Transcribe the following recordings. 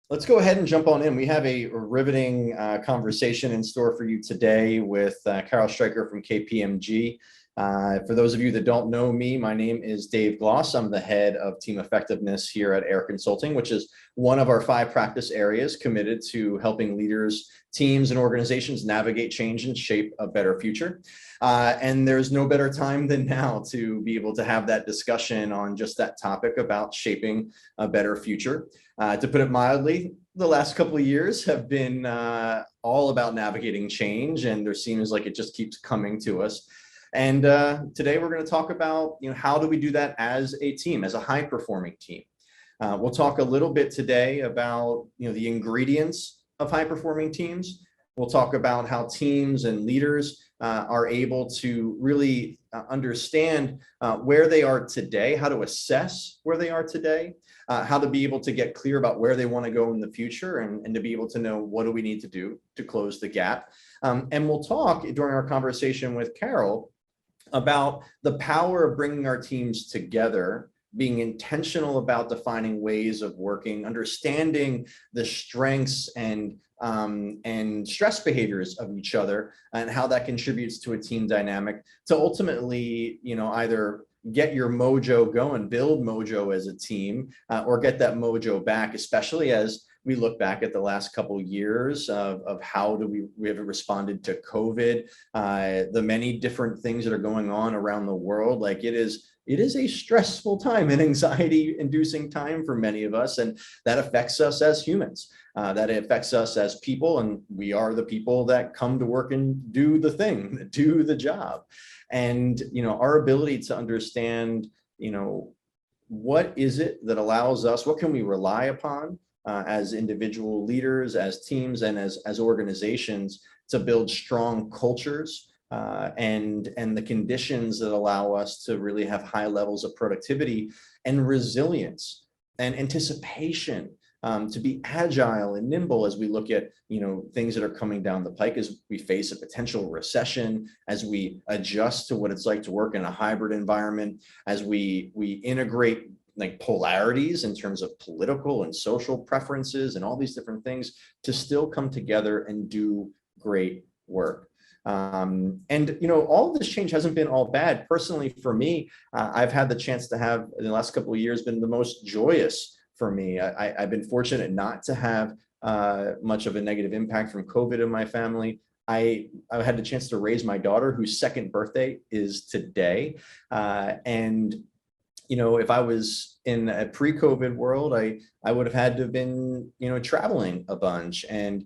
Let's go ahead and jump on in. We have a riveting conversation in store for you today with Carole Streicher from KPMG. For those of you that don't know me, my name is Dave Gloss. I'm the head of team effectiveness here at AIIR Consulting, which is one of our 5 practice areas committed to helping leaders, teams, and organizations navigate change and shape a better future. And there's no better time than now to be able to have that discussion on just that topic about shaping a better future. To put it mildly, the last couple of years have been all about navigating change, and there seems like it just keeps coming to us. And today we're going to talk about, how do we do that as a team, as a high-performing team. We'll talk a little bit today about, the ingredients of high-performing teams. We'll talk about how teams and leaders are able to really understand where they are today, how to assess where they are today, how to be able to get clear about where they want to go in the future, and to be able to know what do we need to do to close the gap. And we'll talk during our conversation with Carole about the power of bringing our teams together, being intentional about defining ways of working, understanding the strengths and stress behaviors of each other, and how that contributes to a team dynamic to ultimately, either get your mojo going, build mojo as a team, or get that mojo back, especially as we look back at the last couple of years of how do we have responded to COVID, the many different things that are going on around the world. Like it is a stressful time, an anxiety-inducing time for many of us, and that affects us as humans. That affects us as people, and we are the people that come to work and do the thing, do the job. And our ability to understand, what is it that allows us, what can we rely upon as individual leaders, as teams, and as organizations to build strong cultures and the conditions that allow us to really have high levels of productivity and resilience and anticipation, to be agile and nimble as we look at things that are coming down the pike, as we face a potential recession, as we adjust to what it's like to work in a hybrid environment, as we integrate like polarities in terms of political and social preferences and all these different things to still come together and do great work. And all of this change hasn't been all bad. Personally, for me, I've had the chance to have, in the last couple of years, been the most joyous for me. I've been fortunate not to have much of a negative impact from COVID in my family. I had the chance to raise my daughter, whose 2nd birthday is today. And if I was in a pre-COVID world, I would have had to have been, traveling a bunch and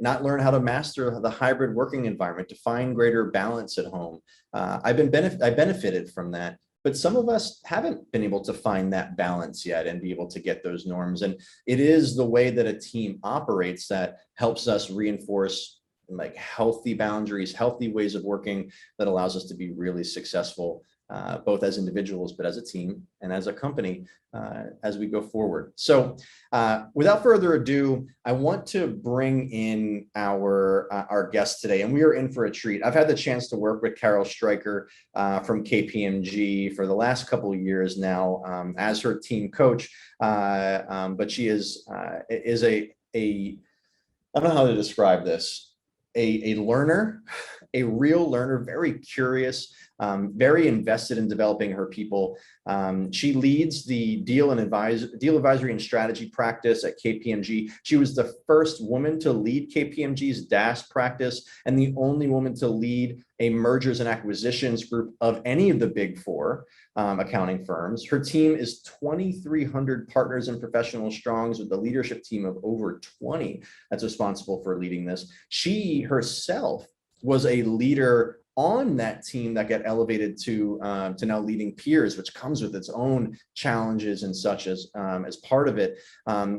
not learn how to master the hybrid working environment, to find greater balance at home. I benefited from that. But some of us haven't been able to find that balance yet and be able to get those norms. And it is the way that a team operates that helps us reinforce like healthy boundaries, healthy ways of working that allows us to be really successful, both as individuals, but as a team and as a company as we go forward. So without further ado, I want to bring in our guest today, and we are in for a treat. I've had the chance to work with Carole Streicher from KPMG for the last couple of years now as her team coach, but she is a I don't know how to describe this, a learner, a real learner, very curious, very invested in developing her people. She leads the deal advisory and strategy practice at KPMG. She was the first woman to lead KPMG's DAS practice and the only woman to lead a mergers and acquisitions group of any of the big 4 accounting firms. Her team is 2,300 partners and professional strongs, with a leadership team of over 20 that's responsible for leading this. She herself was a leader on that team that got elevated to now leading peers, which comes with its own challenges and such as part of it.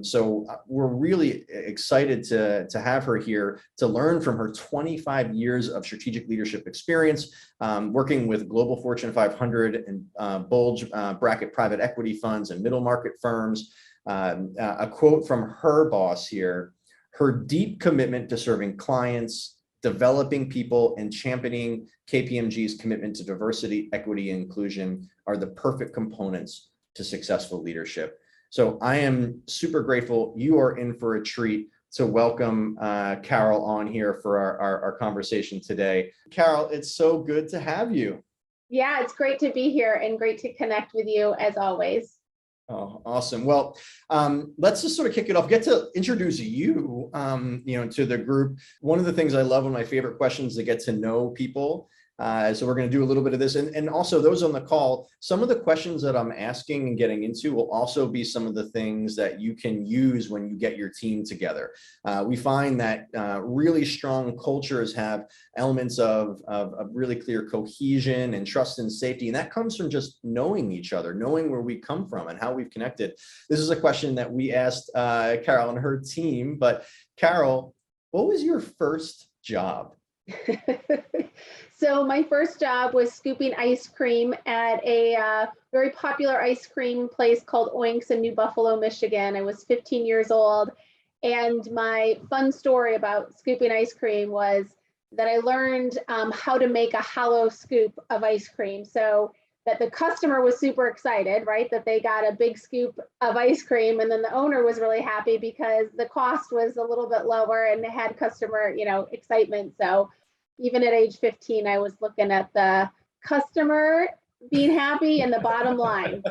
So we're really excited to have her here to learn from her 25 years of strategic leadership experience, working with global Fortune 500 and bulge bracket private equity funds and middle market firms. A quote from her boss here: "Her deep commitment to serving clients, developing people, and championing KPMG's commitment to diversity, equity, and inclusion are the perfect components to successful leadership." So I am super grateful. You are in for a treat to welcome Carole on here for our conversation today. Carole, it's so good to have you. Yeah, it's great to be here and great to connect with you as always. Oh, awesome. Well, let's just sort of kick it off. Get to introduce you, to the group. One of the things I love, one of my favorite questions, to get to know people. So we're going to do a little bit of this, and also those on the call. Some of the questions that I'm asking and getting into will also be some of the things that you can use when you get your team together. We find that really strong cultures have elements of really clear cohesion and trust and safety, and that comes from just knowing each other, knowing where we come from and how we've connected. This is a question that we asked Carole and her team. But Carole, what was your first job? So my first job was scooping ice cream at a very popular ice cream place called Oinks in New Buffalo, Michigan. I was 15 years old. And my fun story about scooping ice cream was that I learned how to make a hollow scoop of ice cream. So that the customer was super excited, right? That they got a big scoop of ice cream. And then the owner was really happy because the cost was a little bit lower and they had customer, excitement. So even at age 15, I was looking at the customer being happy and the bottom line.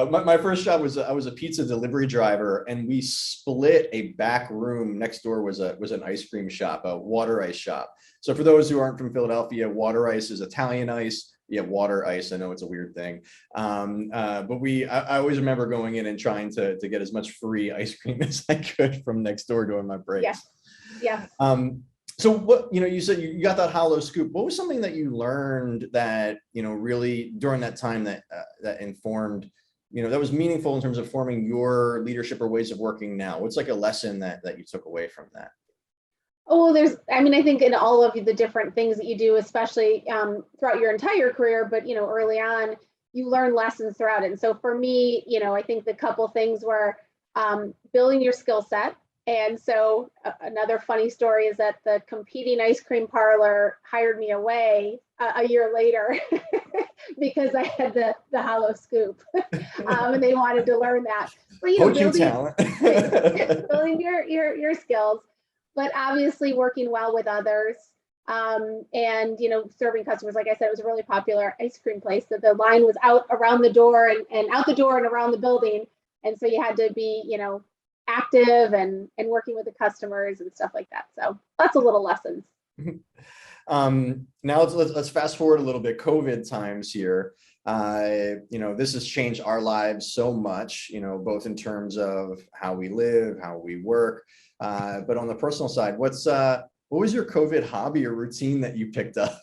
My first job was I was a pizza delivery driver, and we split a back room. Next door was an ice cream shop, a water ice shop. So for those who aren't from Philadelphia, water ice is Italian ice. Yeah, water ice. I know it's a weird thing, but I always remember going in and trying to get as much free ice cream as I could from next door during my breaks. Yeah. So what, you said you got that hollow scoop. What was something that you learned that, really during that time that informed, that was meaningful in terms of forming your leadership or ways of working now? What's like a lesson that you took away from that? Oh, I think in all of the different things that you do, especially throughout your entire career, but, early on, you learn lessons throughout it. And so for me, I think the couple things were building your skill set. And so another funny story is that the competing ice cream parlor hired me away a year later because I had the hollow scoop, and they wanted to learn that. But building your skills, but obviously working well with others, and serving customers. Like I said, it was a really popular ice cream place. So the line was out around the door and out the door and around the building, and so you had to be active and working with the customers and stuff like that. So lots of little lessons. Now let's fast forward a little bit. COVID times here. This has changed our lives so much, both in terms of how we live, how we work, but on the personal side, what was your COVID hobby or routine that you picked up?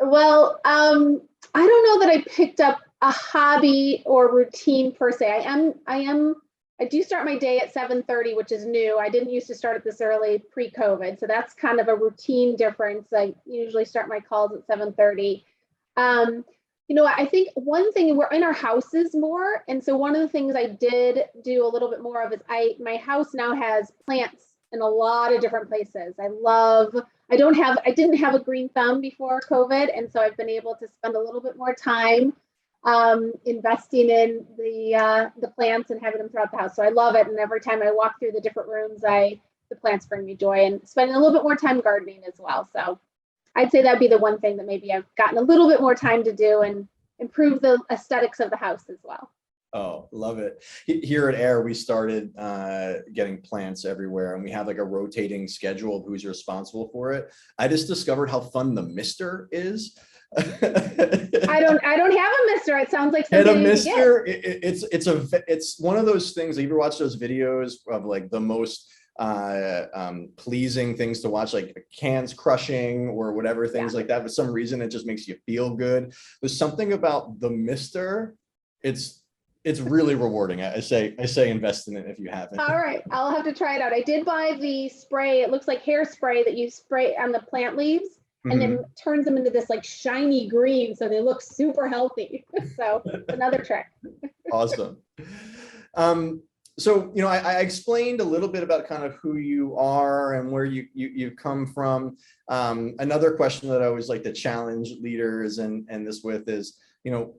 Well, I don't know that I picked up a hobby or routine per se. I do start my day at 7:30, which is new. I didn't used to start at this early pre-COVID. So that's kind of a routine difference. I usually start my calls at 7:30. I think one thing, we're in our houses more. And so one of the things I did do a little bit more of is my house now has plants in a lot of different places. I didn't have a green thumb before COVID. And so I've been able to spend a little bit more time investing in the plants and having them throughout the house. So I love it. And every time I walk through the different rooms, the plants bring me joy, and spending a little bit more time gardening as well. So I'd say that'd be the one thing that maybe I've gotten a little bit more time to do and improve the aesthetics of the house as well. Oh, love it. Here at AIIR, we started getting plants everywhere, and we have like a rotating schedule of who's responsible for it. I just discovered how fun the mister is. I don't have a mister. It sounds like something. And a mister, it's one of those things. Like, you ever watch those videos of like the most pleasing things to watch, like cans crushing or whatever, things like that. For some reason, it just makes you feel good. There's something about the mister. It's really rewarding. I say invest in it if you haven't. All right, I'll have to try it out. I did buy the spray. It looks like hairspray that you spray on the plant leaves. And then turns them into this like shiny green, so they look super healthy. So another trick. Awesome. So I explained a little bit about kind of who you are and where you come from. Another question that I always like to challenge leaders and this with is,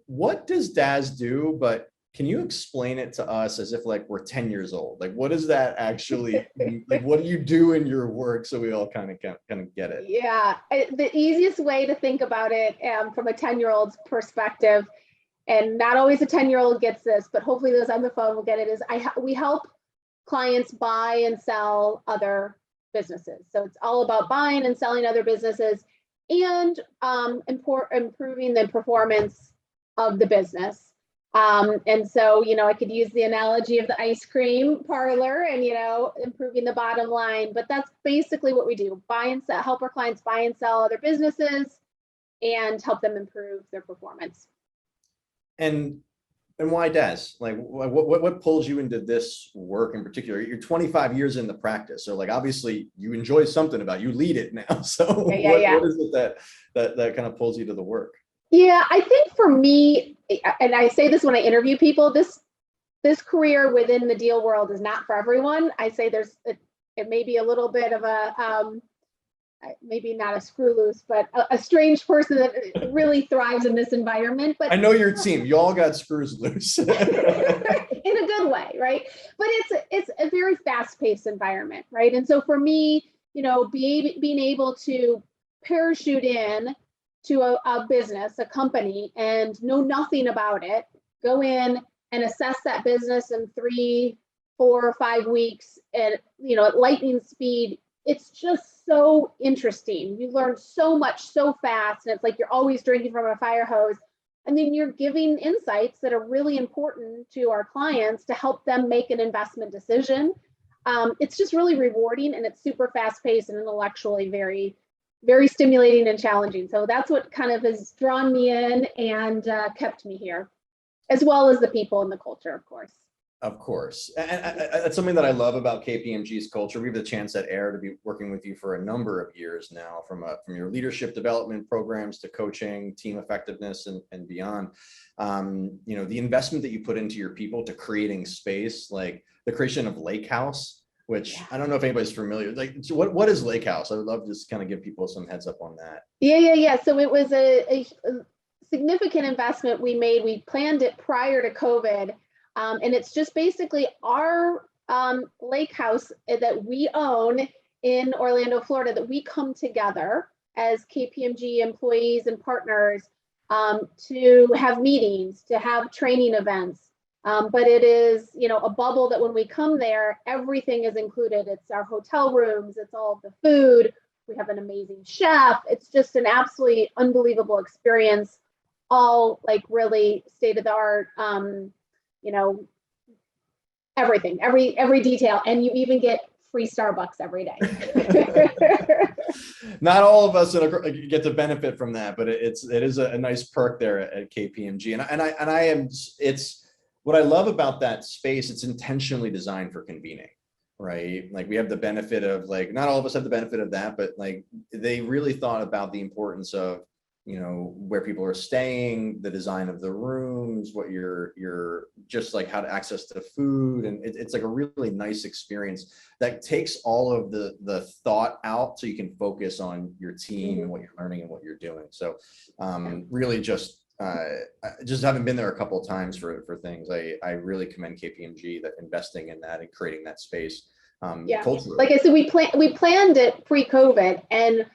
what does DAS do? But can you explain it to us as if like we're 10 years old? Like, what does that actually, like, what do you do in your work so we all kind of get it? Yeah, the easiest way to think about it from a 10-year-old's perspective, and not always a 10-year-old gets this, but hopefully those on the phone will get it, is we help clients buy and sell other businesses. So it's all about buying and selling other businesses and improving the performance of the business. And so, I could use the analogy of the ice cream parlor and, improving the bottom line, but that's basically what we do. Buy and sell, help our clients buy and sell other businesses and help them improve their performance. And why DAS? Like, what pulls you into this work in particular? You're 25 years in the practice, so like obviously you enjoy something about it. You lead it now. So what is it that kind of pulls you to the work? Yeah, I think for me, and I say this when I interview people, this career within the deal world is not for everyone. I say it may be a little bit of a maybe not a screw loose, but a strange person that really thrives in this environment. But I know your team, you all got screws loose. In a good way, right? But it's a very fast-paced environment, right? And so for me, being able to parachute in to a business, a company, and know nothing about it, go in and assess that business in 3, 4, or 5 weeks at lightning speed. It's just so interesting. You learn so much so fast, and it's like you're always drinking from a fire hose. And then you're giving insights that are really important to our clients to help them make an investment decision. It's just really rewarding, and it's super fast-paced and intellectually very, very stimulating and challenging. So that's what kind of has drawn me in and kept me here, as well as the people and the culture, of course. Of course. And that's something that I love about KPMG's culture. We have the chance at AIIR to be working with you for a number of years now, from your leadership development programs to coaching, team effectiveness, and beyond. The investment that you put into your people to creating space, like the creation of Lake House, which I don't know if anybody's familiar. Like, so what is Lake House? I would love to just kind of give people some heads up on that. Yeah. So it was a significant investment we made. We planned it prior to COVID. And it's just basically our lake house that we own in Orlando, Florida, that we come together as KPMG employees and partners to have meetings, to have training events. But it is, a bubble that when we come there, everything is included. It's our hotel rooms, it's all of the food. We have an amazing chef. It's just an absolutely unbelievable experience, all like really state of the art. Everything, every detail, and you even get free Starbucks every day. Not all of us get to benefit from that, but it is a nice perk there at KPMG. And it's what I love about that space. It's intentionally designed for convening, right? Like we have the benefit of not all of us have the benefit of that, but like they really thought about the importance of where people are staying, the design of the rooms, what you're just like how to access the food. And it's like a really nice experience that takes all of the thought out so you can focus on your team and what you're learning and what you're doing. So really just having been there a couple of times for things, I really commend KPMG that investing in that and creating that space. Culturally. Like I said, we planned it pre-COVID, and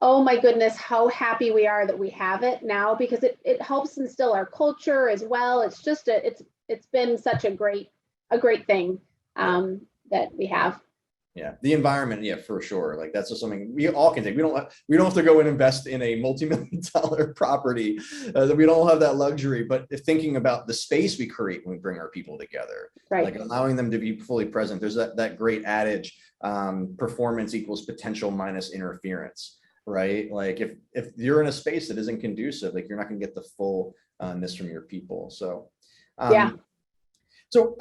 oh my goodness, how happy we are that we have it now, because it helps instill our culture as well. It's just it's been such a great thing that we have. Yeah, the environment, yeah, for sure. Like that's just something we all can take. We don't have to go and invest in a multi-million-dollar property. We don't have that luxury. But if thinking about the space we create when we bring our people together, right, like allowing them to be fully present. There's that great adage: performance equals potential minus interference. Right? Like if you're in a space that isn't conducive, like you're not going to get the fullness from your people. So, So,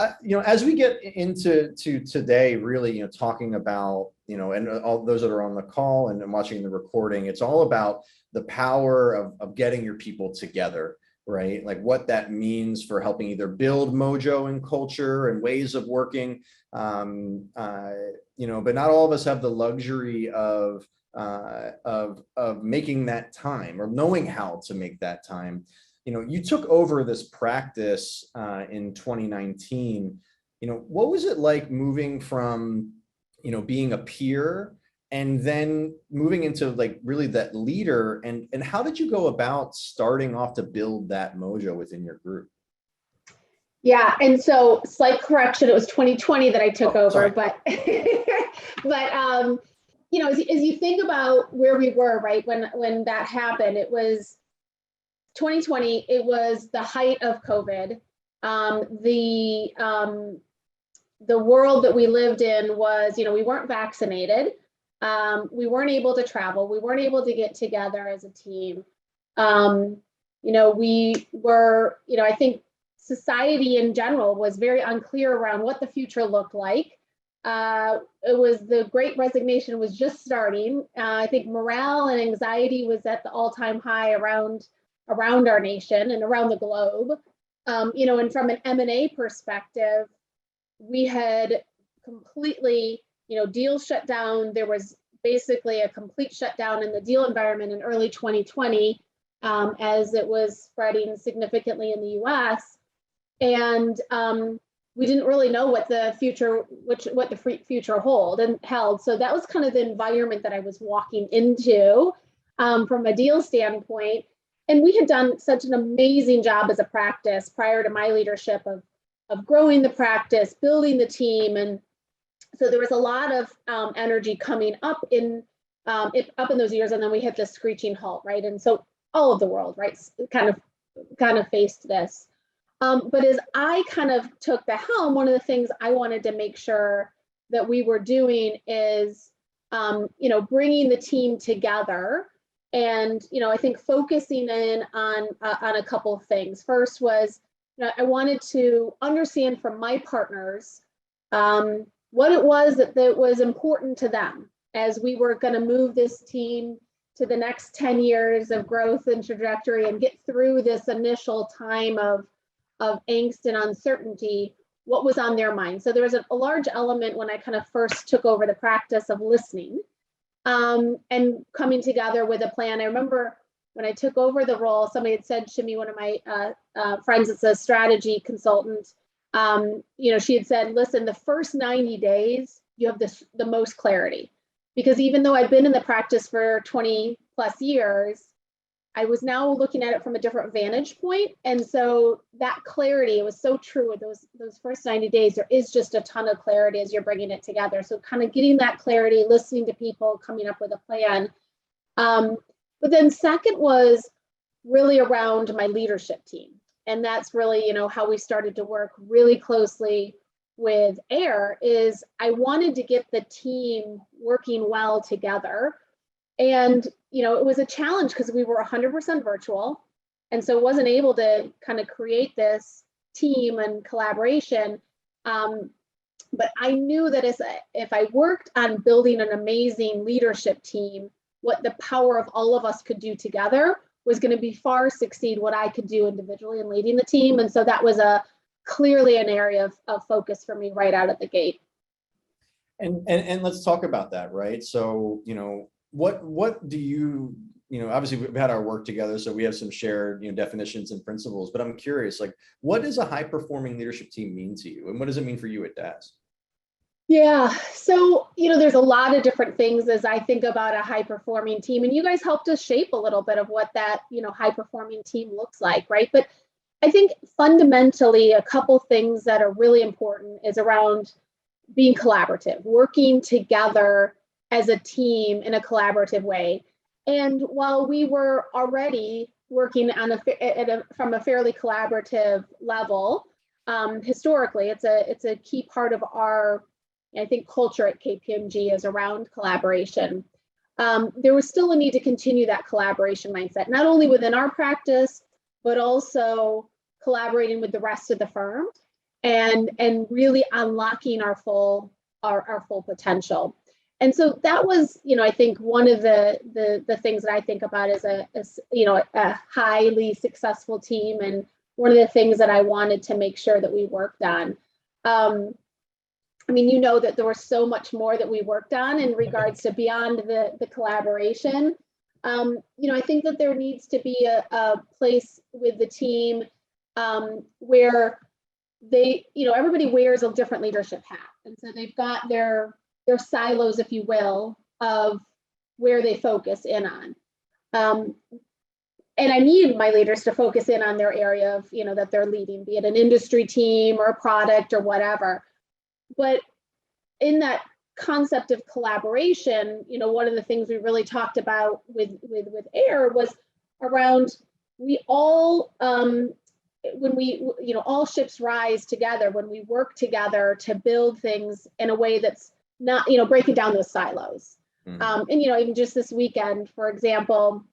as we get into today, really, talking about, and all those that are on the call and watching the recording, it's all about the power of getting your people together, right? Like what that means for helping either build mojo and culture and ways of working, but not all of us have the luxury of making that time or knowing how to make that time. you took over this practice in 2019. What was it like moving from, being a peer and then moving into like really that leader, and how did you go about starting off to build that mojo within your group? Yeah, and so slight correction, it was 2020 that I took Oh, over, sorry. but as you think about where we were, right, when that happened, it was 2020, it was the height of COVID. The world that we lived in was, we weren't vaccinated. We weren't able to travel. We weren't able to get together as a team. We were, I think society in general was very unclear around what the future looked like. It was the Great Resignation was just starting. I think morale and anxiety was at the all-time high around our nation and around the globe. And from an M&A perspective, we had completely, deals shut down. There was basically a complete shutdown in the deal environment in early 2020 as it was spreading significantly in the US. And we didn't really know what the future held. So that was kind of the environment that I was walking into from a deal standpoint. And we had done such an amazing job as a practice prior to my leadership of growing the practice, building the team. And so there was a lot of energy coming up in those years. And then we hit this screeching halt, right? And so all of the world, right, kind of faced this. But as I kind of took the helm, one of the things I wanted to make sure that we were doing is, bringing the team together. And, I think focusing in on a couple of things. First was, I wanted to understand from my partners what it was that was important to them as we were going to move this team to the next 10 years of growth and trajectory and get through this initial time of angst and uncertainty, what was on their mind. So there was a large element when I kind of first took over the practice of listening and coming together with a plan. I remember when I took over the role, somebody had said to me, one of my friends that's a strategy consultant, she had said, listen, the first 90 days, you have the most clarity. Because even though I've been in the practice for 20 plus years, I was now looking at it from a different vantage point. And so that clarity, it was so true with those first 90 days, there is just a ton of clarity as you're bringing it together. So kind of getting that clarity, listening to people, coming up with a plan. But then second was really around my leadership team. And that's really, how we started to work really closely with AIIR is I wanted to get the team working well together. And, it was a challenge because we were 100% virtual. And so wasn't able to kind of create this team and collaboration. But I knew that if I worked on building an amazing leadership team, what the power of all of us could do together was going to be far exceed what I could do individually in leading the team. And so that was clearly an area of focus for me right out of the gate. And let's talk about that, right? So, what do you, obviously we've had our work together, so we have some shared, definitions and principles, but I'm curious, like, what does a high performing leadership team mean to you? And what does it mean for you at DAS? Yeah, so, there's a lot of different things as I think about a high performing team, and you guys helped us shape a little bit of what that, high performing team looks like, right? But I think fundamentally a couple things that are really important is around being collaborative, working together as a team in a collaborative way. And while we were already working on from a fairly collaborative level, historically, it's a key part of our, I think, culture at KPMG is around collaboration. There was still a need to continue that collaboration mindset, not only within our practice, but also collaborating with the rest of the firm and really unlocking our full potential. And so that was, I think one of the things that I think about as a highly successful team, and one of the things that I wanted to make sure that we worked on. That there was so much more that we worked on in regards to beyond the collaboration. I think that there needs to be a place with the team where everybody wears a different leadership hat. And so they've got their silos, if you will, of where they focus in on. And I need my leaders to focus in on their area of, that they're leading, be it an industry team or a product or whatever. But in that concept of collaboration, one of the things we really talked about with AIIR was around we all, when we, all ships rise together, when we work together to build things in a way that's not, breaking down those silos. And, even just this weekend, for example,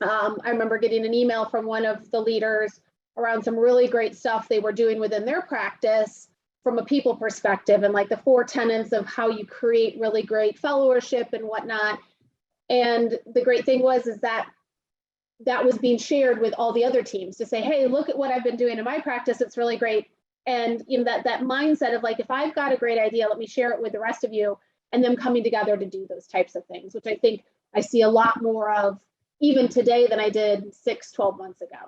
I remember getting an email from one of the leaders around some really great stuff they were doing within their practice from a people perspective, and like the 4 tenets of how you create really great fellowship and whatnot. And the great thing was that was being shared with all the other teams to say, hey, look at what I've been doing in my practice. It's really great. And that mindset of like, if I've got a great idea, let me share it with the rest of you, and them coming together to do those types of things, which I think I see a lot more of even today than I did 6-12 months ago.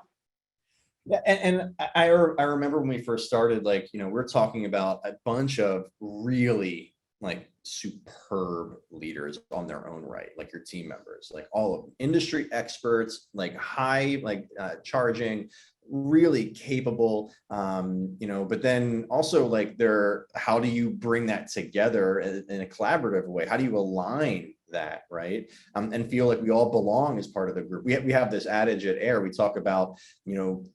Yeah, and I remember when we first started, like, we're talking about a bunch of really like superb leaders on their own right, like your team members, like all of them, industry experts, like high, charging, really capable, but then also like how do you bring that together in a collaborative way? How do you align that, right? And feel like we all belong as part of the group. We have this adage at AIIR, we talk about,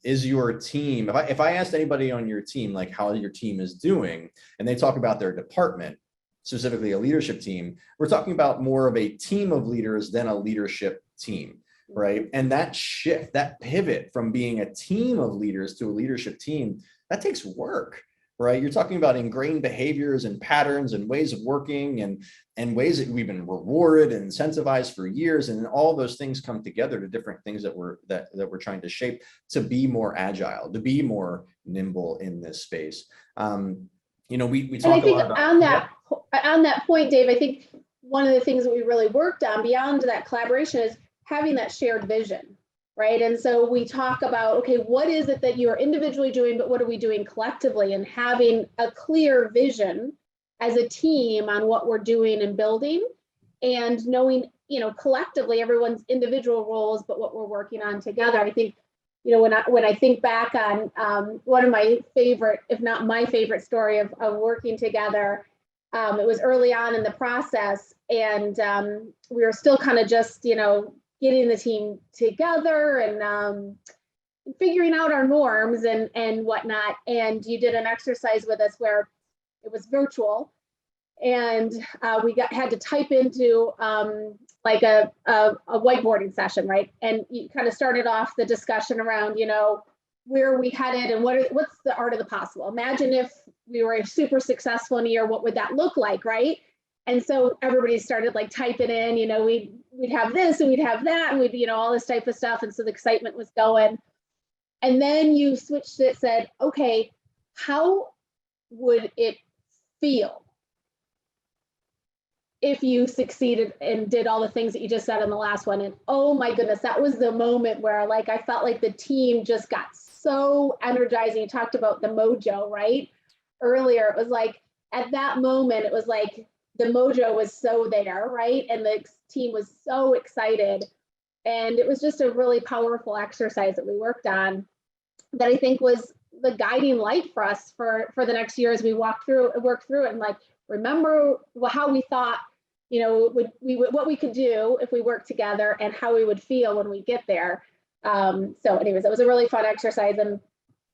is your team, if I asked anybody on your team, like how your team is doing, and they talk about their department, specifically a leadership team, we're talking about more of a team of leaders than a leadership team, right? And that shift, that pivot from being a team of leaders to a leadership team, that takes work, right? You're talking about ingrained behaviors and patterns and ways of working and ways that we've been rewarded and incentivized for years. And all those things come together to different things that we're trying to shape to be more agile, to be more nimble in this space. We talk a lot about on that point, Dave, I think one of the things that we really worked on beyond that collaboration is having that shared vision, right? And so we talk about, okay, what is it that you're individually doing, but what are we doing collectively? And having a clear vision as a team on what we're doing and building, and knowing, collectively everyone's individual roles, but what we're working on together. I think, when I think back on one of my favorite, if not my favorite story of working together, it was early on in the process, and we were still kind of just, getting the team together and figuring out our norms and whatnot. And you did an exercise with us where it was virtual, and we had to type into like a whiteboarding session, right? And you kind of started off the discussion around, where are we headed and what's the art of the possible? Imagine if we were super successful in a year, what would that look like, right? And so everybody started like typing in, we'd have this and we'd have that, and we'd, all this type of stuff. And so the excitement was going. And then you switched it, said, okay, how would it feel if you succeeded and did all the things that you just said in the last one? And oh my goodness, that was the moment where like I felt like the team just got so energizing. You talked about the mojo, right? Earlier, it was like at that moment, it was like the mojo was so there, right? And the team was so excited. And it was just a really powerful exercise that we worked on that I think was the guiding light for us for the next year as we work through it, and like remember how we thought, what we could do if we work together and how we would feel when we get there. So anyways, it was a really fun exercise. And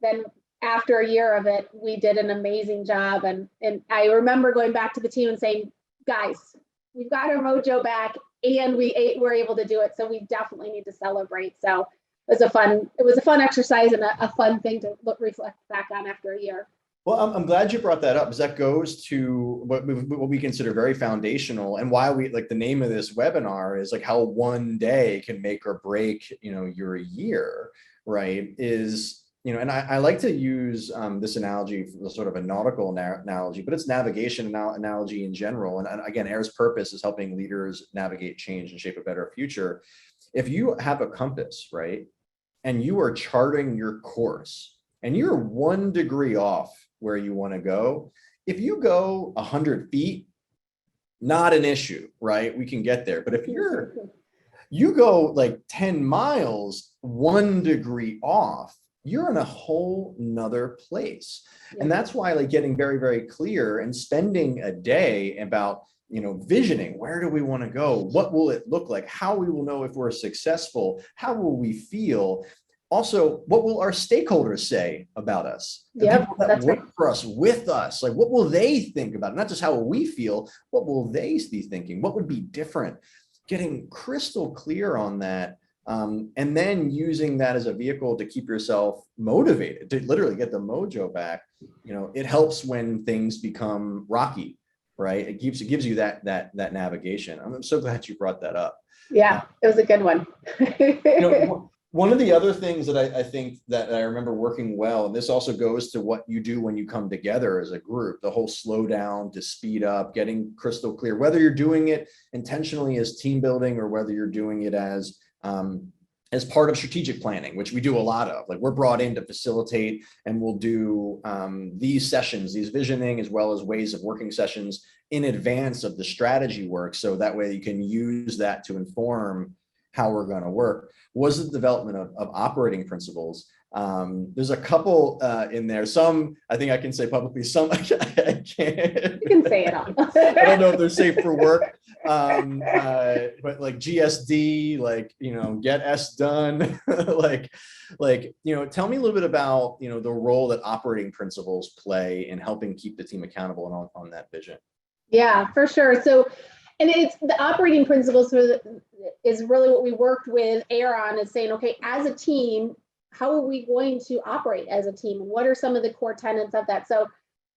then after a year of it, we did an amazing job. And I remember going back to the team and saying, guys, we've got our mojo back and we're able to do it. So we definitely need to celebrate. So it was a fun exercise and a fun thing to reflect back on after a year. Well, I'm glad you brought that up, because that goes to what we consider very foundational, and why we like the name of this webinar is like how one day can make or break, your year, right? Is and I like to use this analogy, sort of a nautical analogy, but it's navigation analogy in general. And again, AIR's purpose is helping leaders navigate change and shape a better future. If you have a compass, right, and you are charting your course and you're 1 degree off where you want to go, if you go 100 feet, not an issue, right? We can get there. But if you go like 10 miles, 1 degree off, you're in a whole nother place. And that's why, like, getting very, very clear and spending a day about, visioning, where do we want to go? What will it look like? How we will know if we're successful? How will we feel? Also, what will our stakeholders say about us? The people that work for us, with us, like, what will they think about it? Not just how will we feel, what will they be thinking? What would be different? Getting crystal clear on that, and then using that as a vehicle to keep yourself motivated, to literally get the mojo back. It helps when things become rocky, right? It gives you that navigation. I'm so glad you brought that up. Yeah, it was a good one. One of the other things that I think that I remember working well, and this also goes to what you do when you come together as a group, the whole slow down to speed up, getting crystal clear, whether you're doing it intentionally as team building or whether you're doing it as part of strategic planning, which we do a lot of. Like, we're brought in to facilitate, and we'll do these sessions, these visioning, as well as ways of working sessions in advance of the strategy work. So that way you can use that to inform how we're going to work. Was the development of operating principles. There's a couple in there. Some I think I can say publicly, some I can't. You can say it all. I don't know if they're safe for work. But like GSD, like, get S done. Tell me a little bit about, the role that operating principles play in helping keep the team accountable on that vision. Yeah, for sure. So, and it's the operating principles is really what we worked with AIR on, is saying, okay, as a team, how are we going to operate as a team? And what are some of the core tenets of that? So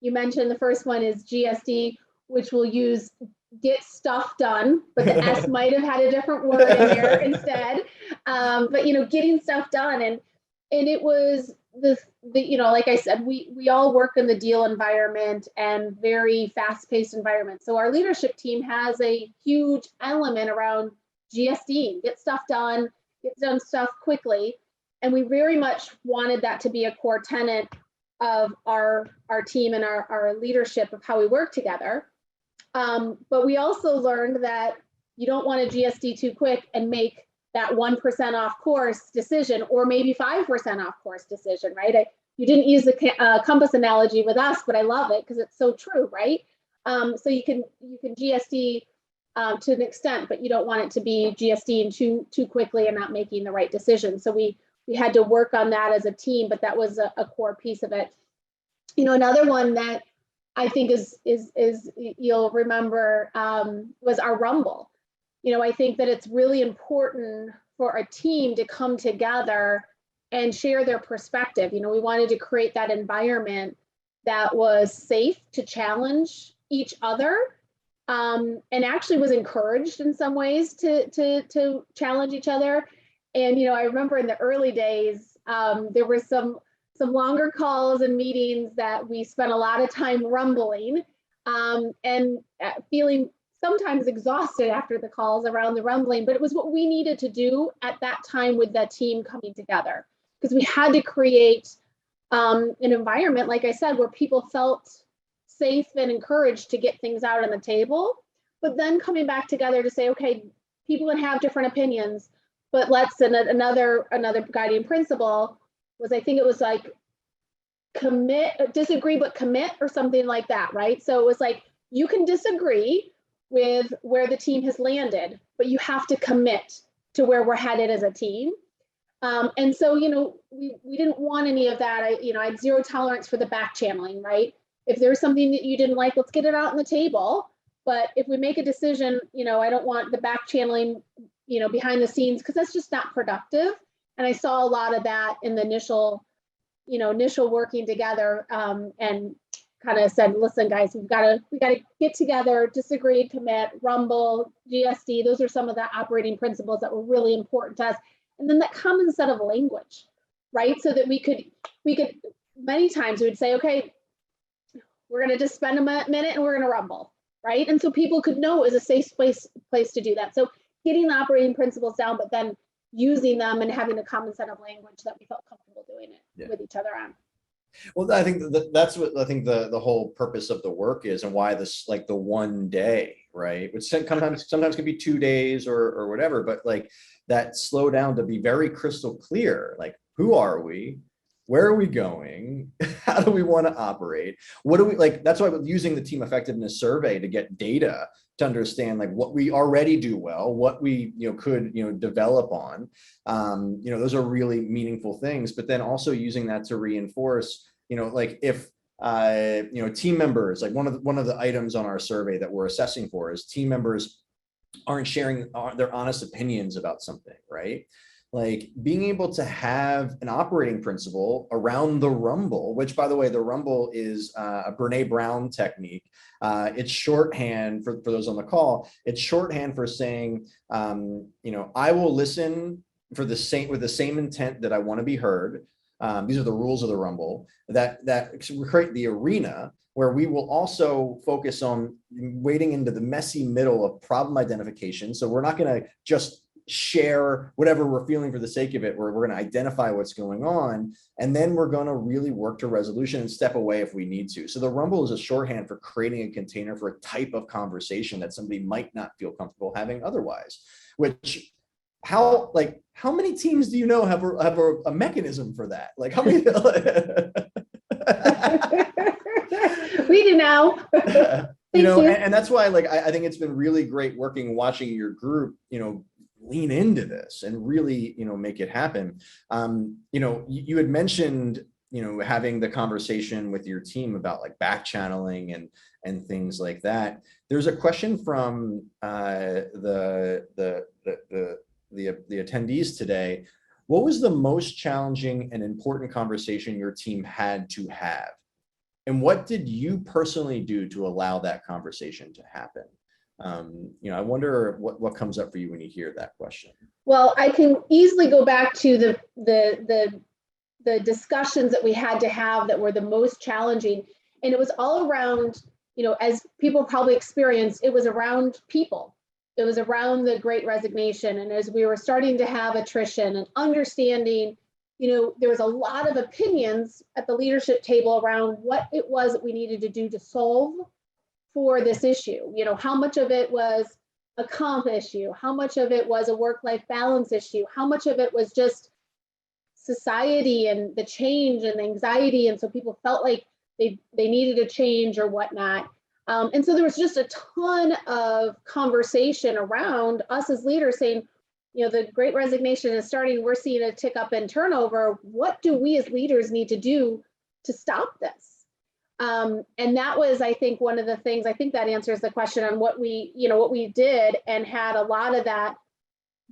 you mentioned the first one is GSD, which we'll use get stuff done, but the S might have had a different word in there instead. But getting stuff done. And it was like I said, we all work in the deal environment and very fast-paced environment. So our leadership team has a huge element around GSD, get stuff done, get done stuff quickly. And we very much wanted that to be a core tenet of our team and our leadership of how we work together. But we also learned that you don't want to GSD too quick and make that 1% off course decision, or maybe 5% off course decision, right? You didn't use the compass analogy with us, but I love it because it's so true, right? So you can GSD to an extent, but you don't want it to be GSDing too quickly and not making the right decision. So we had to work on that as a team, but that was a core piece of it. Another one that I think is you'll remember was our Rumble. I think that it's really important for a team to come together and share their perspective. We wanted to create that environment that was safe to challenge each other, and actually was encouraged in some ways to challenge each other. And I remember in the early days, there were some longer calls and meetings that we spent a lot of time rumbling, and feeling sometimes exhausted after the calls around the rumbling, but it was what we needed to do at that time with that team coming together, because we had to create an environment, like I said, where people felt safe and encouraged to get things out on the table, but then coming back together to say, okay, people can have different opinions, but another guiding principle was, I think it was like disagree but commit, or something like that, right? So it was like, you can disagree with where the team has landed, but you have to commit to where we're headed as a team. And so, we didn't want any of that. I had zero tolerance for the back channeling, right? If there's something that you didn't like, let's get it out on the table. But if we make a decision, I don't want the back channeling, behind the scenes, because that's just not productive. And I saw a lot of that in the initial working together, and kind of said, listen, guys, we got to get together, disagree, commit, rumble, GSD. Those are some of the operating principles that were really important to us. And then that common set of language, right? So that we could many times we would say, okay, we're going to just spend a minute and we're going to rumble, right? And so people could know it was a safe place to do that. So getting the operating principles down, but then using them and having a common set of language that we felt comfortable doing it with each other on. Well, I think that's what I think the whole purpose of the work is, and why this, like, the one day, right? Which sometimes can be 2 days or whatever, but like that slow down to be very crystal clear, like, who are we? Where are we going? How do we want to operate? What do we like? That's why I'm using the team effectiveness survey to get data to understand like what we already do well, what we could develop on. Those are really meaningful things. But then also using that to reinforce, like if team members, like one of the items on our survey that we're assessing for is team members aren't sharing their honest opinions about something, right? Like being able to have an operating principle around the rumble, which, by the way, the rumble is a Brene Brown technique. It's shorthand for those on the call. It's shorthand for saying, I will listen with the same intent that I want to be heard. These are the rules of the rumble that create the arena where we will also focus on wading into the messy middle of problem identification. So we're not going to just share whatever we're feeling for the sake of it, where we're going to identify what's going on, and then we're going to really work to resolution and step away if we need to. So the rumble is a shorthand for creating a container for a type of conversation that somebody might not feel comfortable having otherwise. Which, how many teams do you know have a mechanism for that? Like how many? We do now. And that's why, like, I think it's been really great watching your group, lean into this and really, make it happen. You had mentioned, having the conversation with your team about like back channeling and things like that. There's a question from the attendees today. What was the most challenging and important conversation your team had to have? And what did you personally do to allow that conversation to happen? I wonder what comes up for you when you hear that question. Well, I can easily go back to the discussions that we had to have that were the most challenging. And it was all around, as people probably experienced, it was around people. It was around the Great Resignation. And as we were starting to have attrition and understanding, there was a lot of opinions at the leadership table around what it was that we needed to do to solve for this issue. How much of it was a comp issue? How much of it was a work-life balance issue? How much of it was just society and the change and the anxiety? And so people felt like they needed a change or whatnot. And so there was just a ton of conversation around us as leaders saying, the Great Resignation is starting. We're seeing a tick up in turnover. What do we as leaders need to do to stop this? And that was, I think, one of the things. I think that answers the question on what we did, and had a lot of that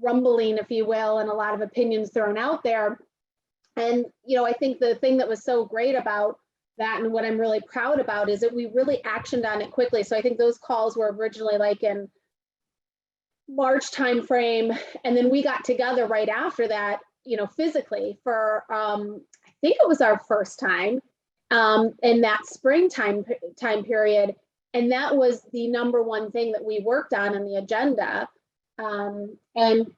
rumbling, if you will, and a lot of opinions thrown out there. And I think the thing that was so great about that, and what I'm really proud about, is that we really actioned on it quickly. So I think those calls were originally like in March timeframe, and then we got together right after that, physically for I think it was our first time in that springtime time period, and that was the number one thing that we worked on the agenda, and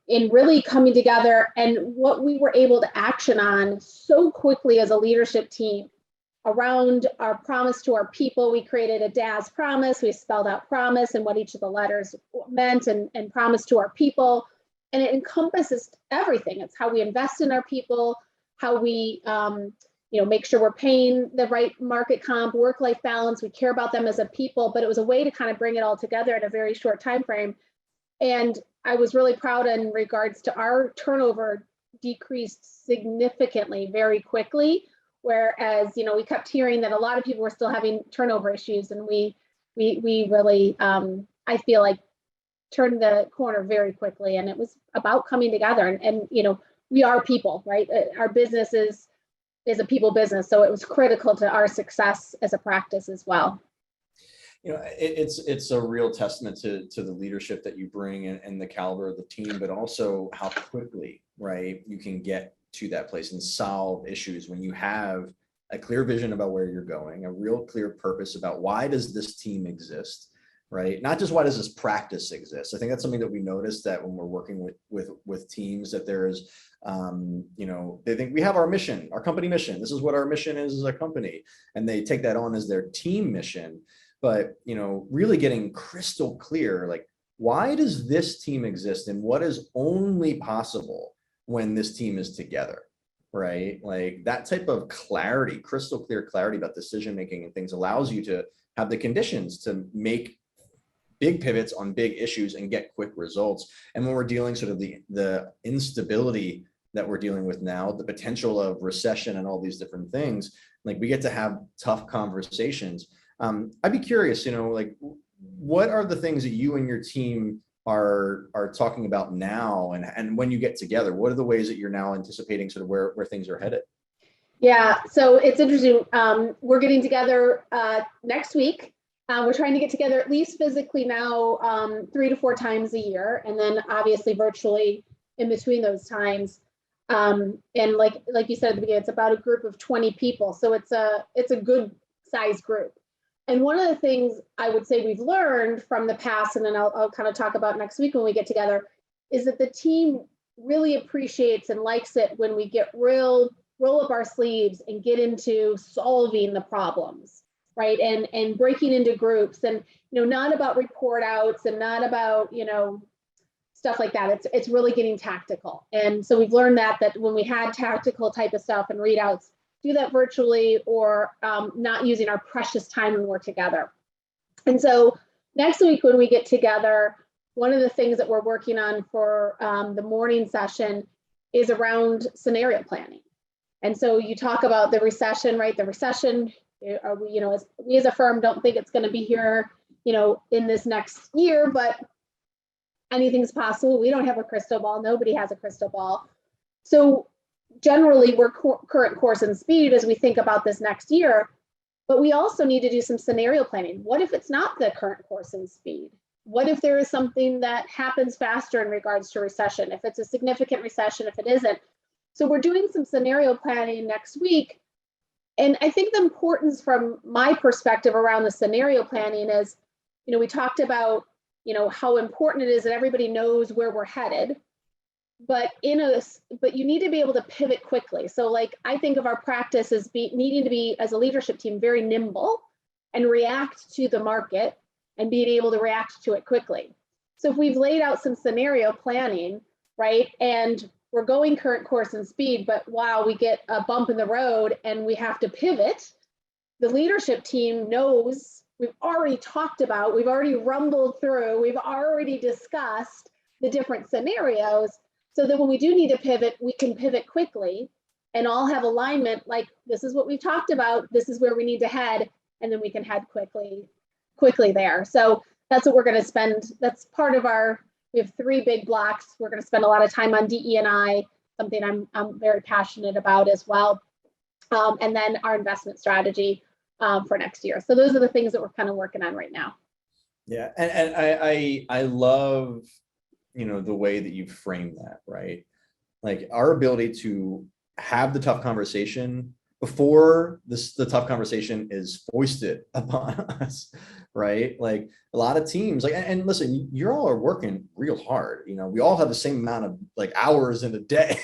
in really coming together, and what we were able to action on so quickly as a leadership team around our promise to our people. We created a DAS promise. We spelled out promise and what each of the letters meant, and promise to our people. And it encompasses everything. It's how we invest in our people, how we make sure we're paying the right market comp, work-life balance. We care about them as a people, but it was a way to kind of bring it all together in a very short time frame. And I was really proud in regards to our turnover decreased significantly very quickly. Whereas, we kept hearing that a lot of people were still having turnover issues, and we really, I feel like, turned the corner very quickly. And it was about coming together. And we are people, right? Our business is a people business, so it was critical to our success as a practice as well. It's a real testament to the leadership that you bring and the caliber of the team, but also how quickly, right, you can get to that place and solve issues when you have a clear vision about where you're going, a real clear purpose about why does this team exist, right? Not just why does this practice exist. I think that's something that we noticed, that when we're working with teams, that there is, they think we have our mission, our company mission. This is what our mission is as a company, and they take that on as their team mission. But really getting crystal clear, like, why does this team exist, and what is only possible when this team is together? Right? Like that type of clarity, crystal clear clarity about decision making and things, allows you to have the conditions to make big pivots on big issues and get quick results. And when we're dealing sort of the instability that we're dealing with now, the potential of recession and all these different things, like we get to have tough conversations. I'd be curious, like, what are the things that you and your team are talking about now, and when you get together, what are the ways that you're now anticipating sort of where things are headed? Yeah, so it's interesting. We're getting together next week. We're trying to get together at least physically now 3 to 4 times a year, and then obviously virtually in between those times. And like you said at the beginning, it's about a group of 20 people, so it's a good size group. And one of the things I would say we've learned from the past, and then I'll kind of talk about next week when we get together, is that the team really appreciates and likes it when we get roll up our sleeves and get into solving the problems, right? And breaking into groups, and not about report outs and not about stuff like that. It's really getting tactical. And so we've learned that when we had tactical type of stuff and readouts, do that virtually, or not using our precious time when we're together. And so next week when we get together, one of the things that we're working on for the morning session is around scenario planning. And so you talk about the recession, right? The recession, we as a firm don't think it's going to be here, in this next year, but anything's possible. We don't have a crystal ball. Nobody has a crystal ball. So generally we're current course and speed as we think about this next year, but we also need to do some scenario planning. What if it's not the current course and speed? What if there is something that happens faster in regards to recession? If it's a significant recession, if it isn't. So we're doing some scenario planning next week. And I think the importance from my perspective around the scenario planning is, we talked about, how important it is that everybody knows where we're headed. But you need to be able to pivot quickly. So like, I think of our practice as needing to be, as a leadership team, very nimble and react to the market and being able to react to it quickly. So if we've laid out some scenario planning, right, and we're going current course and speed, but wow, we get a bump in the road and we have to pivot, the leadership team knows we've already talked about, we've already rumbled through, we've already discussed the different scenarios, so that when we do need to pivot, we can pivot quickly and all have alignment, like this is what we've talked about, this is where we need to head, and then we can head quickly there. So that's what we're going to spend. That's part of we have 3 big blocks. We're going to spend a lot of time on DE&I, something I'm very passionate about as well. And then our investment strategy for next year. So those are the things that we're kind of working on right now. Yeah, and I love the way that you frame that, right? Like our ability to have the tough conversation before the tough conversation is foisted upon us, right? Like a lot of teams, like, and listen, you all are working real hard. We all have the same amount of like hours in a day,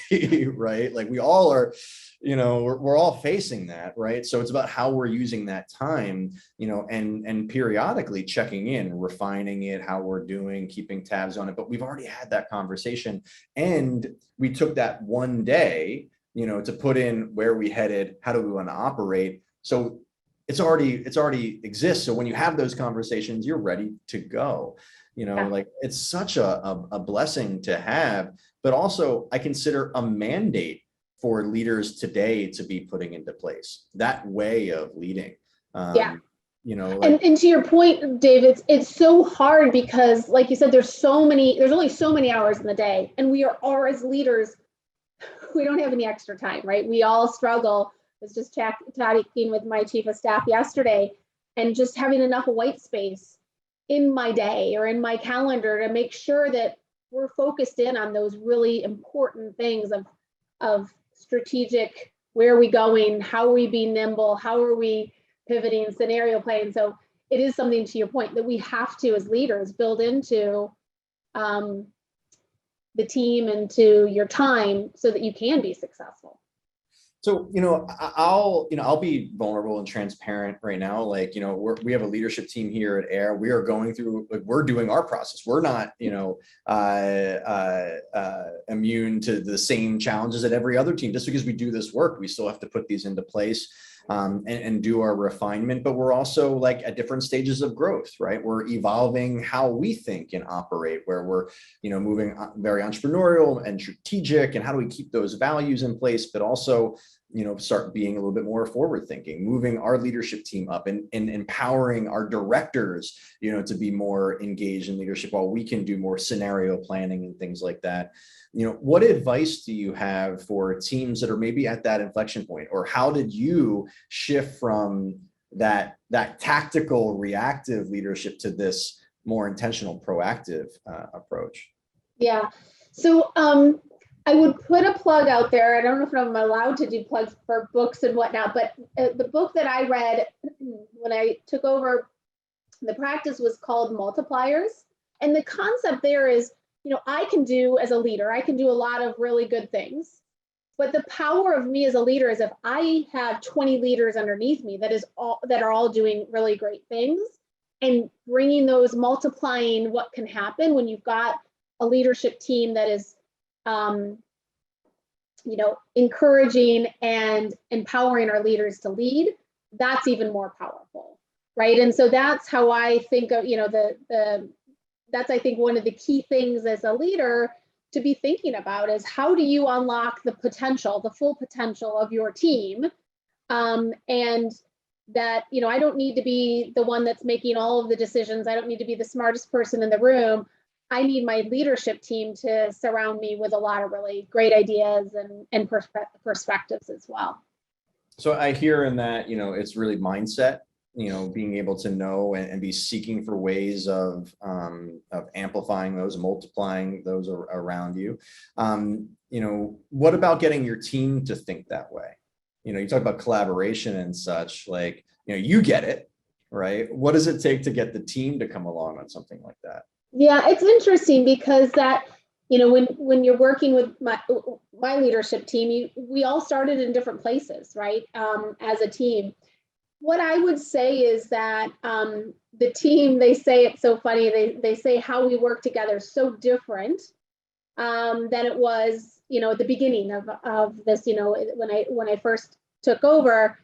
right? Like we all are, we're all facing that, right? So it's about how we're using that time, and periodically checking in, refining it, how we're doing, keeping tabs on it. But we've already had that conversation, and we took that one day, to put in where we headed, how do we want to operate. So it's already exists. So when you have those conversations, you're ready to go. Like it's such a blessing to have, but also I consider a mandate for leaders today to be putting into place that way of leading. Yeah. Like, and to your point, Dave, it's so hard because like you said, there's only so many hours in the day, and we are as leaders, we don't have any extra time, right? We all struggle. I was just chatting with my chief of staff yesterday, and just having enough white space in my day or in my calendar to make sure that we're focused in on those really important things of strategic, where are we going? How are we being nimble? How are we pivoting, scenario playing? So it is something, to your point, that we have to, as leaders, build into the team and to your time so that you can be successful. So, I'll be vulnerable and transparent right now. Like, we have a leadership team here at AIIR. We are going through, like, we're doing our process. We're not, immune to the same challenges that every other team. Just because we do this work, we still have to put these into place and do our refinement. But we're also, like, at different stages of growth, right? We're evolving how we think and operate, where we're, moving very entrepreneurial and strategic, and how do we keep those values in place, but also, start being a little bit more forward thinking, moving our leadership team up and empowering our directors, to be more engaged in leadership, while we can do more scenario planning and things like that. What advice do you have for teams that are maybe at that inflection point, or how did you shift from that tactical reactive leadership to this more intentional proactive approach? Yeah. So I would put a plug out there. I don't know if I'm allowed to do plugs for books and whatnot, but the book that I read when I took over the practice was called Multipliers. And the concept there is, I can do, as a leader, I can do a lot of really good things. But the power of me as a leader is, if I have 20 leaders underneath me that are all doing really great things, and bringing those, multiplying what can happen when you've got a leadership team that is encouraging and empowering our leaders to lead, that's even more powerful, right? And so that's how I think of, that's, I think, one of the key things as a leader to be thinking about is, how do you unlock the potential, the full potential of your team? And that, I don't need to be the one that's making all of the decisions. I don't need to be the smartest person in the room. I need my leadership team to surround me with a lot of really great ideas and perspectives as well. So I hear in that, it's really mindset, being able to know and be seeking for ways of amplifying those, multiplying those around you. What about getting your team to think that way? You talk about collaboration and such, like, you get it, right? What does it take to get the team to come along on something like that? Yeah, it's interesting because that, when you're working with my leadership team, we all started in different places, right? As a team. What I would say is that the team, they say, it's so funny, they say how we work together is so different than it was, at the beginning of this, when I first took over,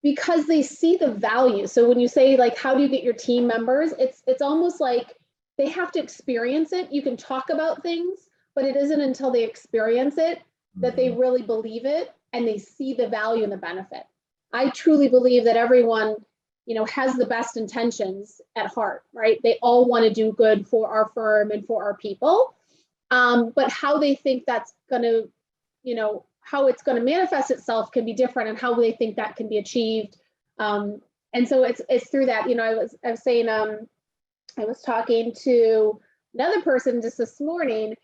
because they see the value. So when you say, like, how do you get your team members, it's almost like they have to experience it. You can talk about things, but it isn't until they experience it that they really believe it and they see the value and the benefit. I truly believe that everyone, has the best intentions at heart, right? They all want to do good for our firm and for our people. But how they think that's going to, how it's going to manifest itself can be different, and how they think that can be achieved. And so it's through that, I was saying, I was talking to another person just this morning,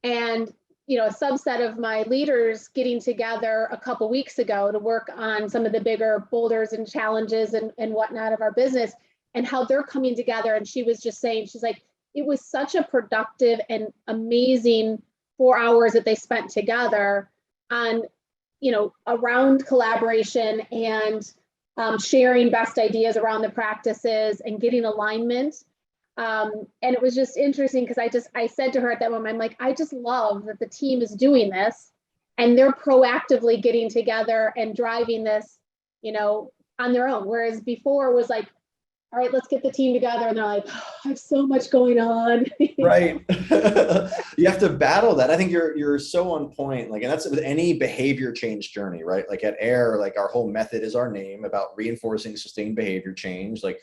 and a subset of my leaders getting together a couple weeks ago to work on some of the bigger boulders and challenges and whatnot of our business, and how they're coming together. And she was just saying, she's like, it was such a productive and amazing 4 hours that they spent together on, around collaboration and sharing best ideas around the practices and getting alignment. And it was just interesting because I said to her at that moment, I'm like, I just love that the team is doing this and they're proactively getting together and driving this, on their own. Whereas before it was like, all right, let's get the team together. And they're like, oh, I have so much going on. Right. You have to battle that. I think you're so on point. Like, and that's with any behavior change journey, right? Like at AIIR, like, our whole method is our name, about reinforcing sustained behavior change. Like,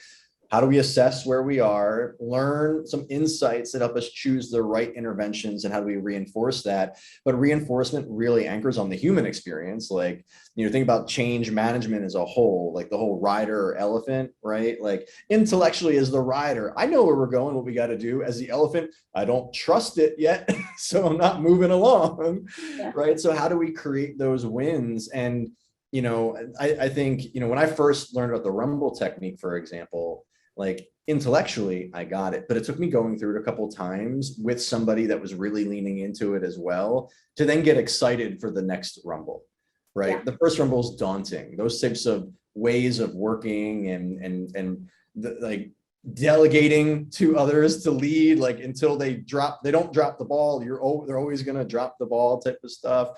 how do we assess where we are, learn some insights that help us choose the right interventions, and how do we reinforce that? But reinforcement really anchors on the human experience. Like, think about change management as a whole, like the whole rider or elephant, right? Like intellectually as the rider, I know where we're going, what we got to do. As the elephant, I don't trust it yet, so I'm not moving along, Yeah. right? So how do we create those wins? And I think, when I first learned about the rumble technique, for example, like intellectually, I got it, but it took me going through it a couple of times with somebody that was really leaning into it as well to then get excited for the next rumble, right? Yeah. The first rumble is daunting. Those types of ways of working like delegating to others to lead, like until they don't drop the ball. They're always going to drop the ball type of stuff,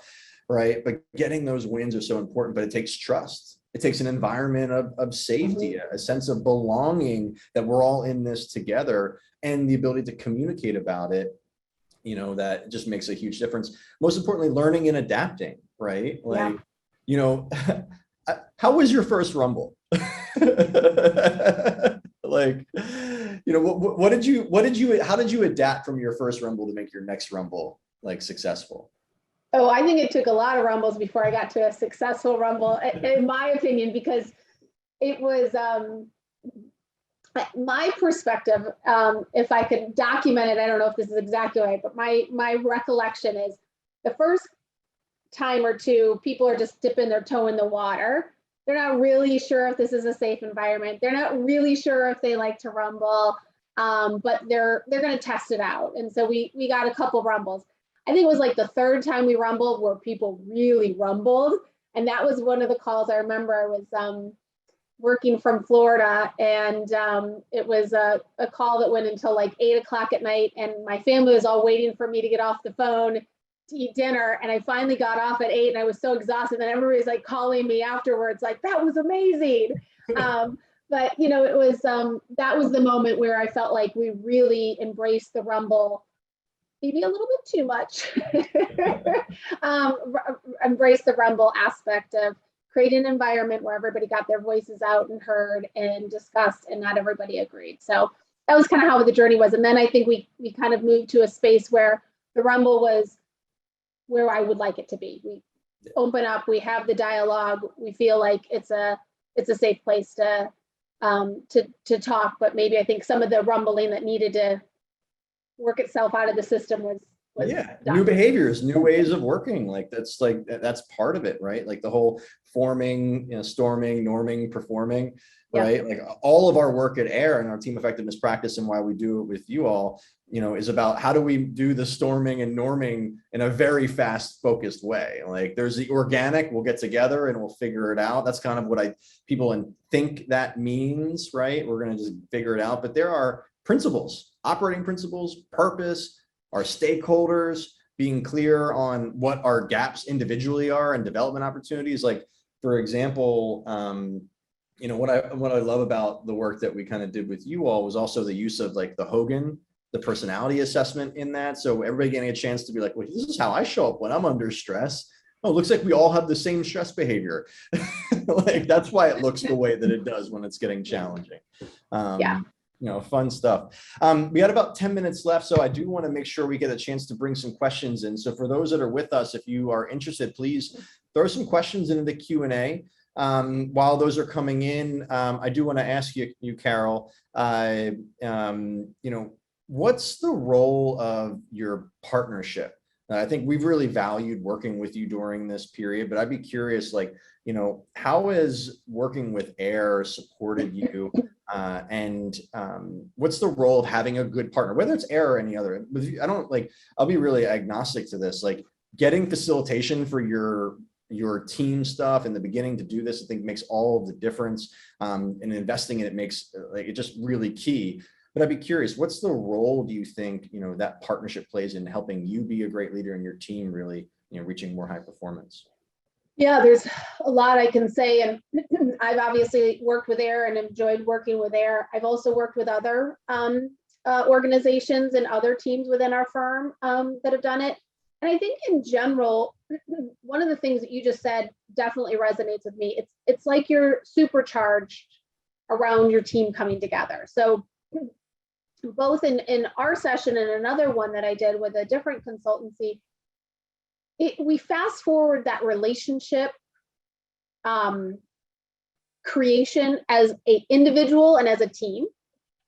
right? But getting those wins are so important, but it takes trust. It takes an environment of safety, a sense of belonging, that we're all in this together, and the ability to communicate about it, that just makes a huge difference. Most importantly, learning and adapting, right? Like, how was your first rumble? Like, how did you adapt from your first rumble to make your next rumble like successful? Oh, I think it took a lot of rumbles before I got to a successful rumble, in my opinion, because it was my perspective. If I could document it, I don't know if this is exactly right, but my recollection is the first time or two, people are just dipping their toe in the water. They're not really sure if this is a safe environment. They're not really sure if they like to rumble, but they're going to test it out. And so we got a couple rumbles. I think it was like the third time we rumbled where people really rumbled. And that was one of the calls I remember. I was working from Florida, and it was a call that went until like 8 o'clock at night. And my family was all waiting for me to get off the phone to eat dinner. And I finally got off at 8, and I was so exhausted. And everybody's like calling me afterwards, like, that was amazing. But it was that was the moment where I felt like we really embraced the rumble, maybe a little bit too much. Embrace the rumble aspect of create an environment where everybody got their voices out and heard and discussed, and not everybody agreed. So that was kind of how the journey was. And then I think we kind of moved to a space where the rumble was where I would like it to be. We open up, we have the dialogue, we feel like it's a safe place to talk. But maybe I think some of the rumbling that needed to work itself out of the system was done. New behaviors, new ways of working. That's part of it, right? Like the whole forming, storming, norming, performing, right? Like all of our work at AIIR and our team effectiveness practice, and why we do it with you all, is about how do we do the storming and norming in a very fast, focused way. Like there's the organic, we'll get together and we'll figure it out. That's kind of what people think that means, right? We're going to just figure it out. But there are principles, operating principles, purpose, our stakeholders, being clear on what our gaps individually are and development opportunities. Like, for example, what I love about the work that we kind of did with you all was also the use of like the Hogan, the personality assessment in that. So everybody getting a chance to be like, well, this is how I show up when I'm under stress. Oh, it looks like we all have the same stress behavior. Like that's why it looks the way that it does when it's getting challenging. Fun stuff. We got about 10 minutes left, so I do want to make sure we get a chance to bring some questions in. So for those that are with us, if you are interested, please throw some questions into the Q&A. While those are coming in, I do want to ask you, Carole, what's the role of your partnership? I think we've really valued working with you during this period, but I'd be curious, how has working with AIIR supported you? And what's the role of having a good partner, whether it's AIIR or any other? I'll be really agnostic to this, like getting facilitation for your team stuff in the beginning to do this, I think makes all of the difference. And investing in it makes it just really key. But I'd be curious, what's the role do you think, that partnership plays in helping you be a great leader and your team really, reaching more high performance? Yeah, there's a lot I can say. And I've obviously worked with AIIR and enjoyed working with AIIR. I've also worked with other organizations and other teams within our firm that have done it. And I think in general, one of the things that you just said definitely resonates with me. It's like you're supercharged around your team coming together. So both in our session and another one that I did with a different consultancy, we fast forward that relationship creation as an individual and as a team,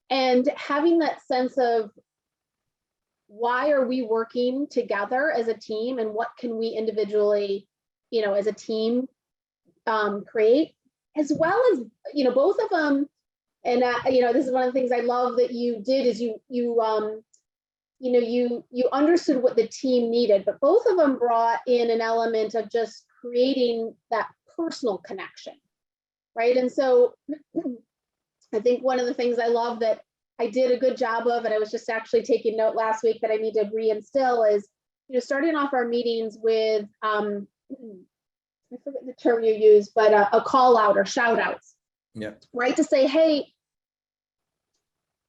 and having that sense of why are we working together as a team, and what can we individually, as a team create, as well as, both of them. And this is one of the things I love that you did, is you understood what the team needed, but both of them brought in an element of just creating that personal connection, right? And so I think one of the things I love that I did a good job of, and I was just actually taking note last week that I need to reinstill, is, starting off our meetings with, I forget the term you use, but a call out or shout outs. Yeah. Right. To say, hey,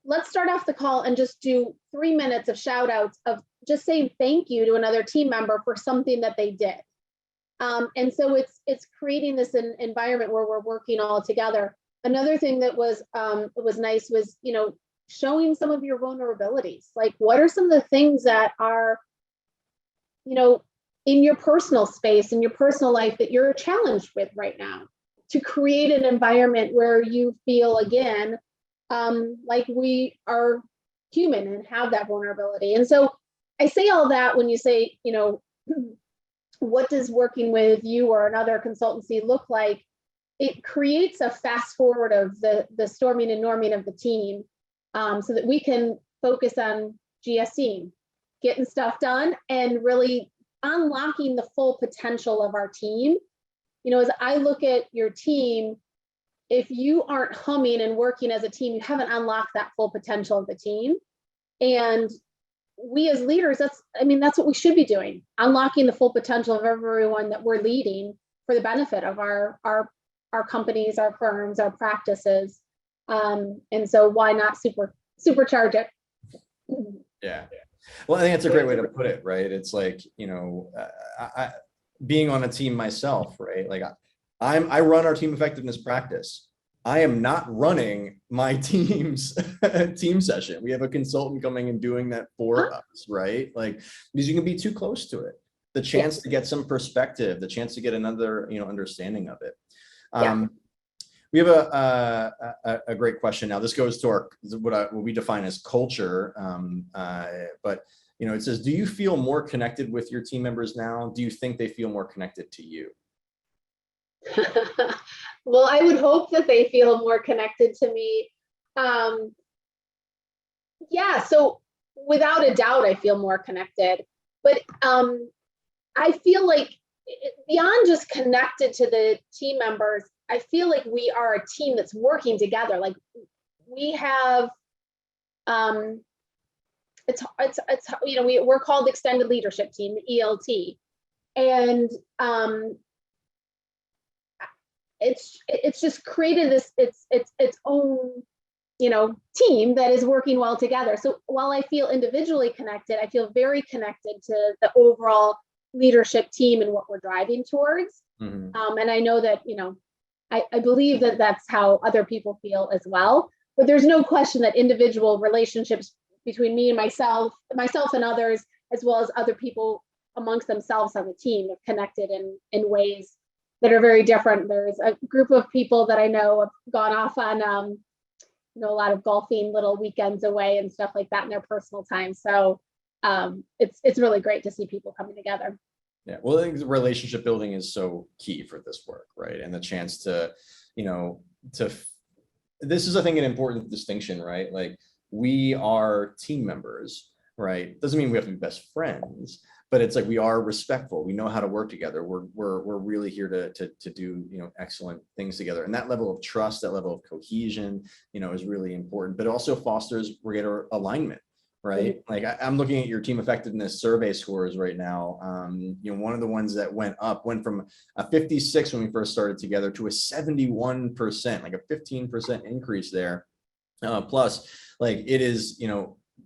let's start off the call and just do 3 minutes of shout outs of just saying thank you to another team member for something that they did. And so it's creating this environment where we're working all together. Another thing that was nice was, showing some of your vulnerabilities. Like, what are some of the things that are, in your personal space, in your personal life, that you're challenged with right now, to create an environment where you feel, again, like we are human and have that vulnerability. And so I say all that when you say, what does working with you or another consultancy look like? It creates a fast forward of the storming and norming of the team, so that we can focus on GSing, getting stuff done, and really unlocking the full potential of our team. As I look at your team, if you aren't humming and working as a team, you haven't unlocked that full potential of the team. And we as leaders, that's what we should be doing, unlocking the full potential of everyone that we're leading for the benefit of our companies, our firms, our practices. And so why not supercharge it? Yeah. Well, I think that's a great way to put it, right? It's like, being on a team myself, right? Like I run our team effectiveness practice. I am not running my team's team session. We have a consultant coming and doing that for us, right? Like, because you can be too close to it. The chance to get some perspective, the chance to get another, understanding of it. We have a great question now. This goes to our what we define as culture, but it says, do you feel more connected with your team members now? Do you think they feel more connected to you? Well, I would hope that they feel more connected to me. Yeah, so without a doubt, I feel more connected. But I feel like beyond just connected to the team members, I feel like we are a team that's working together. Like, we have, we're called Extended Leadership Team, the ELT, and it's just created this its own team that is working well together. So while I feel individually connected, I feel very connected to the overall leadership team and what we're driving towards. Mm-hmm. And I know that I believe that that's how other people feel as well. But there's no question that individual relationships between me and myself and others, as well as other people amongst themselves on the team, have connected in ways that are very different. There's a group of people that I know have gone off on a lot of golfing little weekends away and stuff like that in their personal time. So it's really great to see people coming together. Yeah, well, I think relationship building is so key for this work, right? And the chance to, this is, I think, an important distinction, right? Like, we are team members, right? Doesn't mean we have to be best friends, but it's like we are respectful. We know how to work together. We're really here to do excellent things together. And that level of trust, that level of cohesion, is really important. But it also fosters greater alignment, right? Like, I'm looking at your team effectiveness survey scores right now. One of the ones that went from a 56 when we first started together to a 71%, like a 15% increase there. Plus, like, it is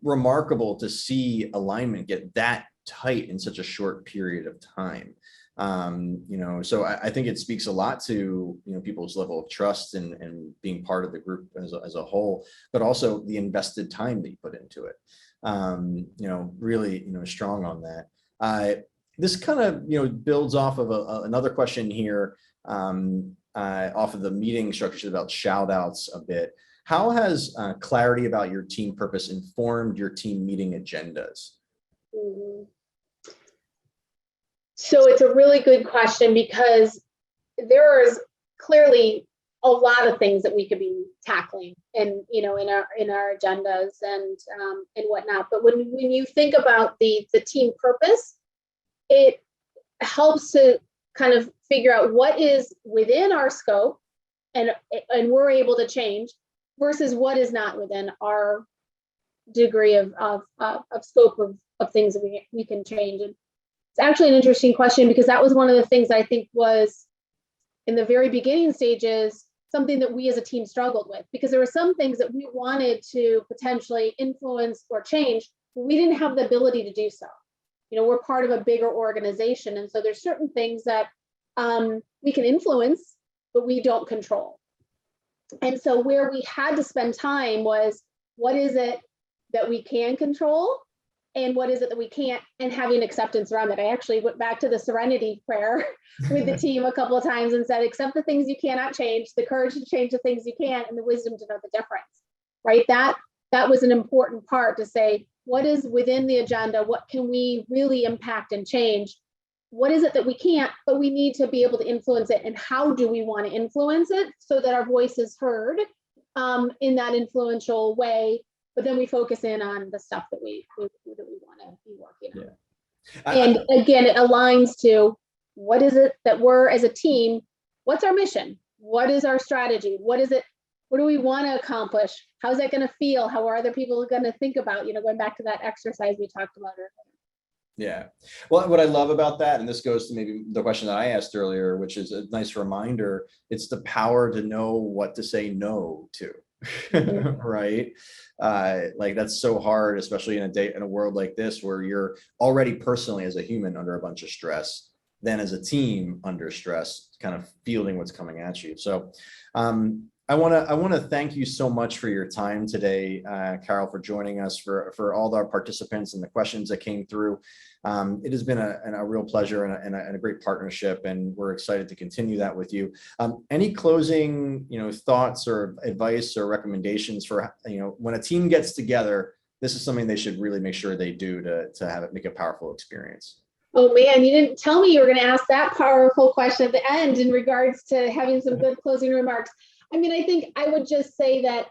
remarkable to see alignment get that tight in such a short period of time. So I think it speaks a lot to, people's level of trust and being part of the group as a whole, but also the invested time that you put into it. Really, strong on that. This kind of, builds off of another question here, off of the meeting structure about shout outs a bit. How has clarity about your team purpose informed your team meeting agendas? Mhm. So it's a really good question, because there is clearly a lot of things that we could be tackling in our agendas and whatnot. But when you think about the team purpose, it helps to kind of figure out what is within our scope and we're able to change versus what is not within our degree of scope of things that we can change. And it's actually an interesting question, because that was one of the things I think was in the very beginning stages, something that we as a team struggled with, because there were some things that we wanted to potentially influence or change, but we didn't have the ability to do so. We're part of a bigger organization. And so there's certain things that we can influence, but we don't control. And so where we had to spend time was, what is it that we can control? And what is it that we can't, and having acceptance around that. I actually went back to the serenity prayer with the team a couple of times and said, accept the things you cannot change, the courage to change the things you can, and the wisdom to know the difference, right? That was an important part, to say, what is within the agenda? What can we really impact and change? What is it that we can't, but we need to be able to influence it? And how do we want to influence it so that our voice is heard in that influential way? But then we focus in on the stuff that we want to be working on. Yeah. And again, it aligns to, what is it that we're, as a team, what's our mission? What is our strategy? What is it? What do we want to accomplish? How's that going to feel? How are other people going to think about, going back to that exercise we talked about earlier? Yeah. Well, what I love about that, and this goes to maybe the question that I asked earlier, which is a nice reminder, it's the power to know what to say no to. Mm-hmm. Right. Like, that's so hard, especially in a world like this, where you're already personally as a human under a bunch of stress, then as a team under stress, kind of fielding what's coming at you. So I want to thank you so much for your time today, Carole, for joining us, for all our participants and the questions that came through. It has been a real pleasure and a great partnership, and we're excited to continue that with you. Any closing, thoughts or advice or recommendations for, when a team gets together, this is something they should really make sure they do to have it make a powerful experience? Oh man, you didn't tell me you were going to ask that powerful question at the end in regards to having some good closing remarks. I mean, I think I would just say that,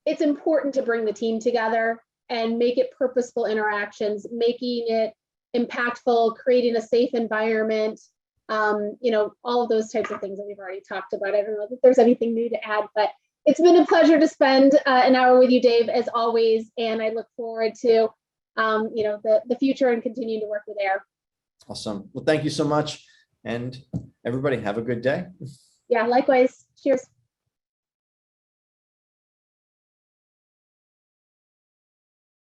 it's important to bring the team together and make it purposeful interactions, making it impactful, creating a safe environment, all of those types of things that we've already talked about. I don't know if there's anything new to add, but it's been a pleasure to spend an hour with you, Dave, as always. And I look forward to, the future and continuing to work with AIIR. Awesome. Well, thank you so much. And everybody have a good day. Yeah, likewise. Cheers.